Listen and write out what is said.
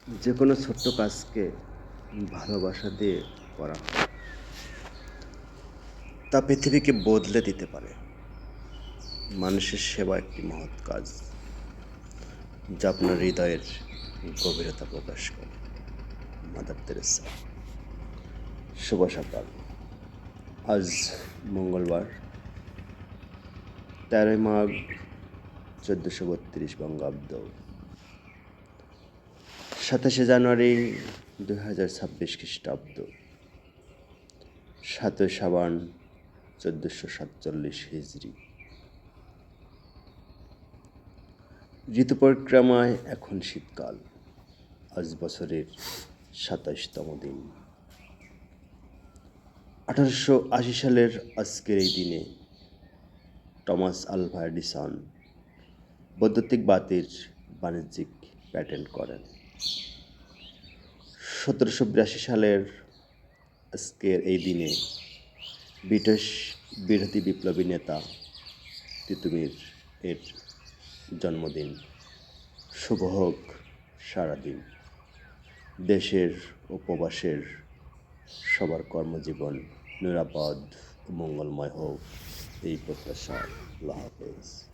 যে কোনো ছোট্ট কাজকে ভালোবাসা দিয়ে করা হয়, তা পৃথিবীকে বদলে দিতে পারে। মানুষের সেবা একটি মহৎ কাজ, যা আপনার হৃদয়ের গভীরতা প্রকাশ করে। Mother Teresa. শুভ সকাল। আজ মঙ্গলবার, 13 মাঘ 1432 বঙ্গাব্দ, 27 জানুয়ারি 2026 খ্রিস্টাব্দ, 7 শ্রাবণ 1447 হিজরি। ঋতু পরিক্রমায় এখন শীতকাল। আজ বছরের 27তম দিন। 1880 সালের আজকের এই দিনে টমাস আলভা এডিসন বৈদ্যুতিক বাতির বাণিজ্যিক প্যাটেন্ট করেন। 1782 সালের আজকের এই দিনে ব্রিটিশ বিরোধী বিপ্লবী নেতা তিতুমির এর জন্মদিন। শুভ হোক সারাদিন। দেশের ও প্রবাসের সবার কর্মজীবন নিরাপদ ও মঙ্গলময় হোক, এই প্রত্যাশা। আল্লাহ হাফেজ।